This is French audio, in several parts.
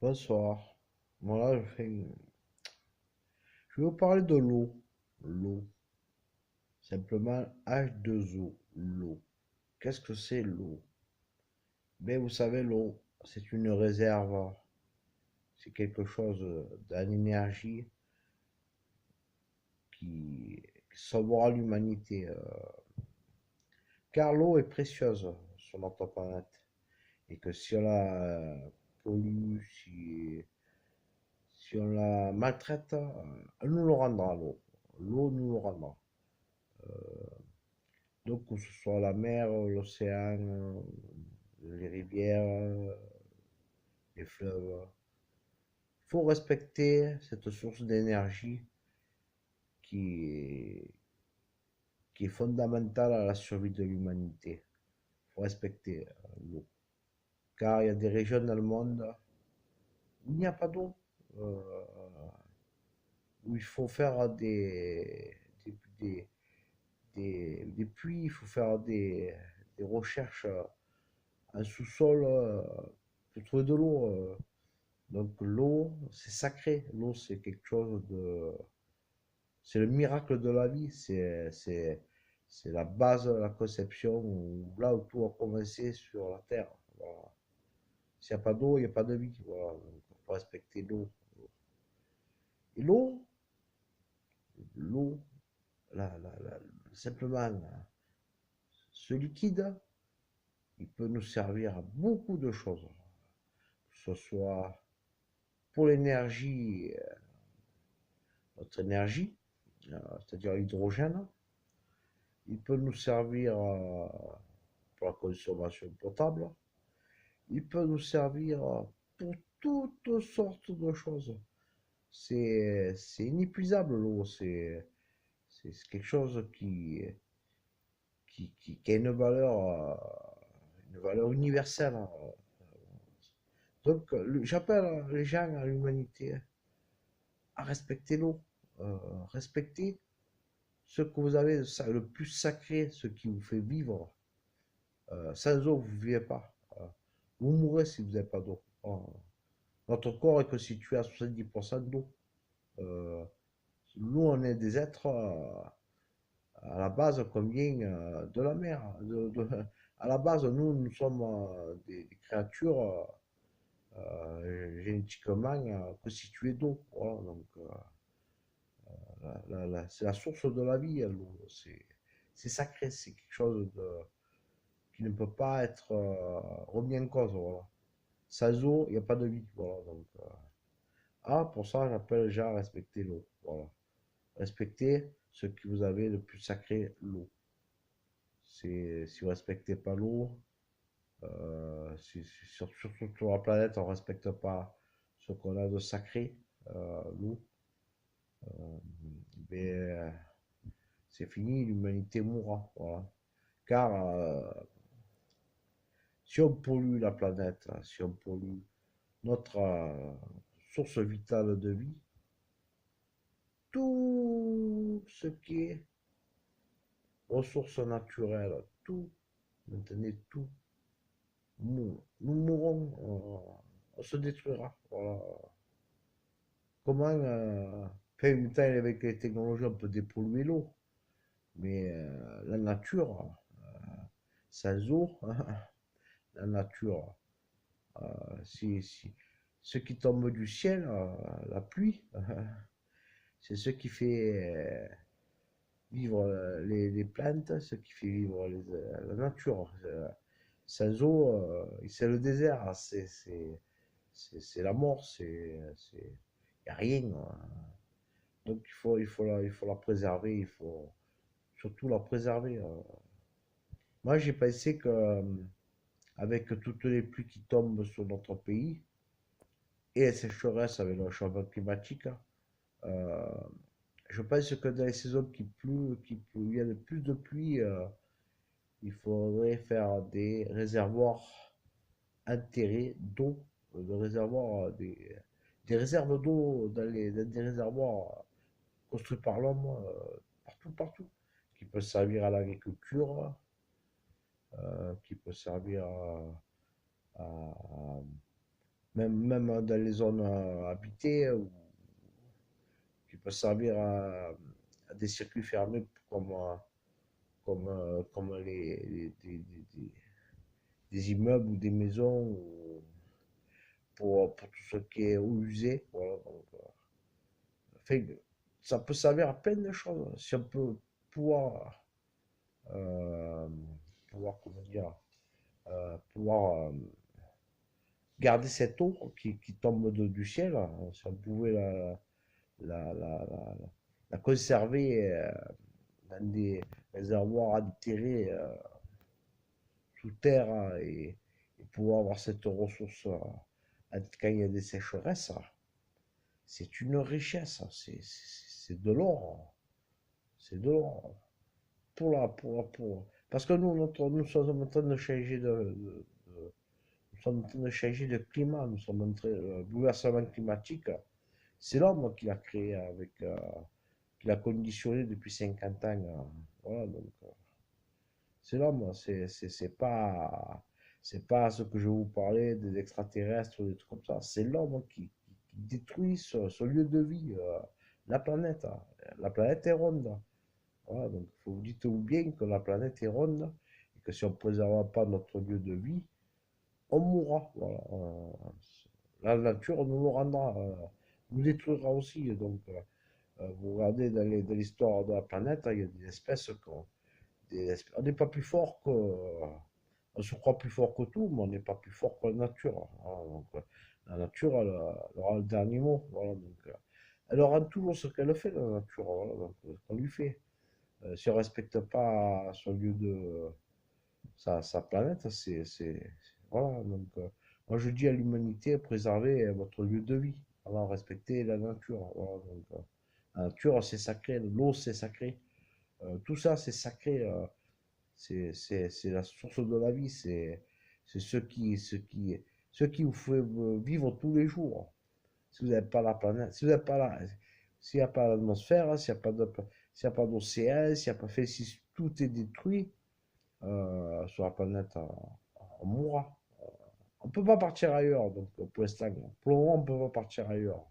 Bonsoir. Voilà, je vais vous parler de l'eau. L'eau. Simplement H2O. L'eau. Qu'est-ce que c'est l'eau? Ben, vous savez, l'eau, c'est une réserve. C'est quelque chose d'une énergie qui sauvera l'humanité. Car l'eau est précieuse sur notre planète. Et que si on la pollue, si on la maltraite, elle nous le rendra, l'eau. L'eau nous le rendra. Donc, que ce soit la mer, l'océan, les rivières, les fleuves, il faut respecter cette source d'énergie qui est, qui est fondamentale à la survie de l'humanité. Il faut respecter l'eau. Car il y a des régions dans le monde où il n'y a pas d'eau, euh, où il faut faire des, des puits, il faut faire des recherches en sous-sol pour trouver de l'eau. Donc l'eau, c'est sacré. L'eau, c'est quelque chose de... C'est le miracle de la vie. C'est la base de la conception, là où tout a commencé sur la Terre. Voilà. S'il n'y a pas d'eau, il n'y a pas de vie. Voilà. Donc, il faut respecter l'eau. Et l'eau, simplement, ce liquide, il peut nous servir à beaucoup de choses. Que ce soit pour l'énergie, notre énergie, c'est-à-dire l'hydrogène. Il peut nous servir pour la consommation potable. Il peut nous servir pour toutes sortes de choses. C'est inépuisable l'eau. C'est quelque chose qui a une valeur universelle. Donc j'appelle les gens à l'humanité à respecter l'eau. Respecter ce que vous avez le plus sacré, ce qui vous fait vivre. Sans eau, vous ne vivez pas. Vous mourrez si vous n'avez pas d'eau. Notre corps est constitué à 70% d'eau. Nous, on est des êtres à la base qu'on vient de la mer. À la base, nous sommes des créatures génétiquement constituées d'eau. Voilà, donc, c'est la source de la vie, l'eau. C'est sacré, c'est quelque chose qui ne peut pas être remis en cause. Voilà. Sans eau, il n'y a pas de vie. Voilà, donc, pour ça, j'appelle les gens à respecter l'eau. Voilà. Respectez ce que vous avez de plus sacré, l'eau. Si vous ne respectez pas l'eau, surtout sur la planète, on ne respecte pas ce qu'on a de sacré, l'eau, mais c'est fini, l'humanité mourra. Voilà. Car si on pollue la planète, si on pollue notre source vitale de vie, tout ce qui est ressources naturelles, tout, maintenant tout, nous mourrons, on se détruira. Voilà. Comment, enfin, avec les technologies, on peut dépolluer l'eau, mais la nature, sans eau, la nature, ce qui tombe du ciel, la pluie, c'est ce qui fait vivre les plantes, ce qui fait vivre la nature. Sans eau, c'est le désert, c'est la mort, il n'y a rien. Donc il faut la préserver, il faut surtout la préserver. Moi j'ai pensé que avec toutes les pluies qui tombent sur notre pays et la sécheresse avec le changement climatique, euh, je pense que dans les saisons il y a de plus de pluie, il faudrait faire des réservoirs enterrés d'eau, des réserves d'eau dans des réservoirs construits par l'homme partout, qui peut servir à l'agriculture, qui peut servir à même dans les zones habitées, où, qui peut servir à des circuits fermés comme des immeubles ou des maisons, pour tout ce qui est eau usée. Voilà, donc, fait, ça peut servir à plein de choses. Si on peut pouvoir, euh, comment dire, pouvoir garder cette eau qui tombe du ciel, hein, si on pouvait la, la, la, la conserver dans des réservoirs enterrés sous terre, hein, et pouvoir avoir cette ressource quand il y a des sécheresses, c'est une richesse, c'est de l'or. C'est de l'or. Parce que nous sommes en train de changer nous sommes en train de changer de climat, nous sommes en train, le bouleversement climatique, c'est l'homme qui l'a créé qui l'a conditionné depuis 50 ans. Voilà, donc, c'est l'homme, c'est pas ce que je vous parlais des extraterrestres ou des trucs comme ça. C'est l'homme qui détruit ce lieu de vie, la planète, hein. La planète est ronde. Voilà, donc vous dites-vous bien que la planète est ronde et que si on ne préserve pas notre lieu de vie, on mourra. Voilà. La nature nous le rendra, nous détruira aussi. Donc, vous regardez dans l'histoire de la planète, il y a des espèces on n'est pas plus fort que. On se croit plus fort que tout, mais on n'est pas plus fort que la nature. Voilà, donc, la nature, elle aura le dernier mot. Voilà, donc, elle aura toujours ce qu'elle fait, la nature. Voilà, donc, ce qu'on lui fait. Si on ne respecte pas son lieu de. Sa planète, voilà, donc, moi je dis à l'humanité, préservez votre lieu de vie. Alors, respectez la nature. Voilà, donc, la nature, c'est sacré. L'eau, c'est sacré. Tout ça, c'est sacré. C'est la source de la vie, c'est ce qui vous fait vivre tous les jours. Si vous n'avez pas la planète, si vous n'avez pas la, s'il n'y a pas l'atmosphère, s'il n'y a pas d'océan, s'il n'y a pas fait, si tout est détruit sur la planète, on mourra. On ne peut pas partir ailleurs, donc pour l'instant, pour le moment, on ne peut pas partir ailleurs.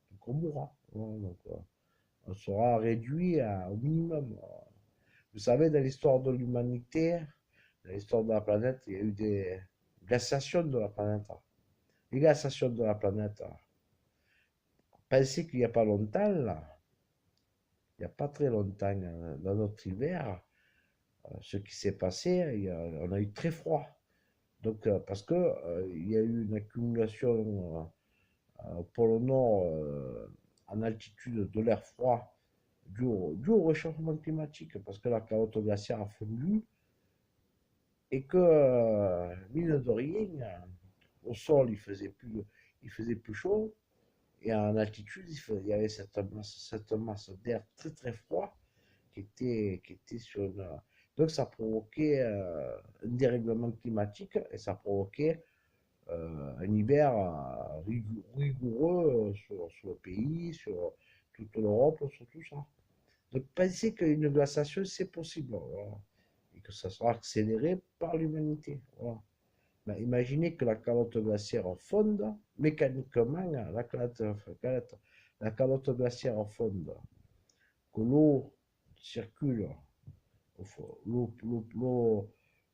Donc on mourra. Voilà, donc, on sera réduit au minimum. Vous savez, dans l'histoire de l'humanité, dans l'histoire de la planète, il y a eu des glaciations de la planète. Les glaciations de la planète. Pensez qu'il n'y a pas longtemps, là, il n'y a pas très longtemps, dans notre hiver, ce qui s'est passé, on a eu très froid. Donc, parce que il y a eu une accumulation au pôle Nord, en altitude, de l'air froid dû au réchauffement climatique, parce que la calotte glaciaire a fondu et que, mine de rien, au sol, il faisait plus chaud, et en altitude, il y avait cette masse d'air très très froid qui était sur une. Donc ça provoquait un dérèglement climatique et ça provoquait un hiver rigoureux sur le pays, sur toute l'Europe, sur tout ça. Donc penser qu'une glaciation, c'est possible, voilà, et que ça sera accéléré par l'humanité. Voilà. Ben, imaginez que la calotte glaciaire fonde, mécaniquement, la calotte glaciaire fonde, que l'eau circule, l'eau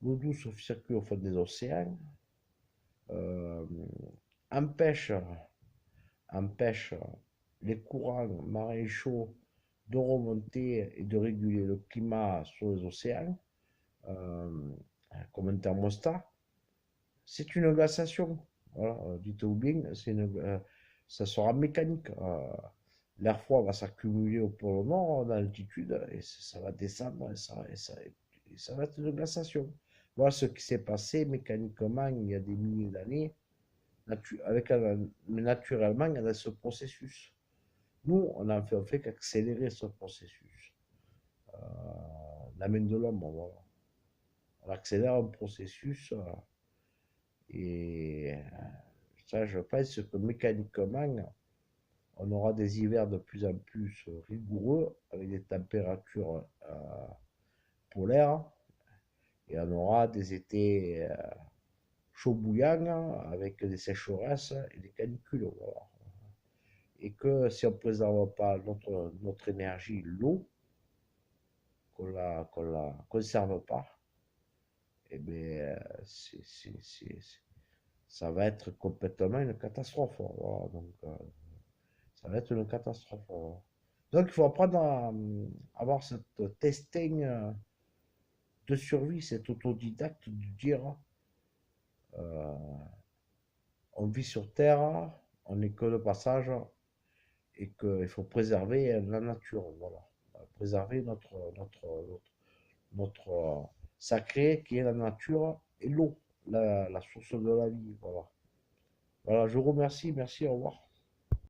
douce circule au fond des océans, euh, empêche, empêche les courants marins chauds de remonter et de réguler le climat sur les océans, euh, comme un thermostat, c'est une glaciation. Voilà, dites-vous bien, ça sera mécanique. L'air froid va s'accumuler au pôle nord en altitude et ça va descendre et ça va être une glaciation. Voilà ce qui s'est passé mécaniquement il y a des milliers d'années, mais naturellement dans ce processus. Nous, on fait qu'accélérer ce processus. La main de l'homme, voilà. On accélère un processus et ça, je pense que mécaniquement, on aura des hivers de plus en plus rigoureux avec des températures polaires et on aura des étés chaud bouillant avec des sécheresses et des canicules. Voilà. Et que si on ne préserve pas notre énergie, l'eau, qu'on la conserve pas, eh bien, ça va être complètement une catastrophe. Voilà. Donc, ça va être une catastrophe. Voilà. Donc, il faut apprendre à avoir cette testing de survie, cet autodidacte de dire euh, on vit sur Terre, on n'est que le passage et qu'il faut préserver la nature. Voilà. Préserver notre sacré qui est la nature et l'eau, la source de la vie. Voilà. Voilà, je vous remercie. Merci, au revoir.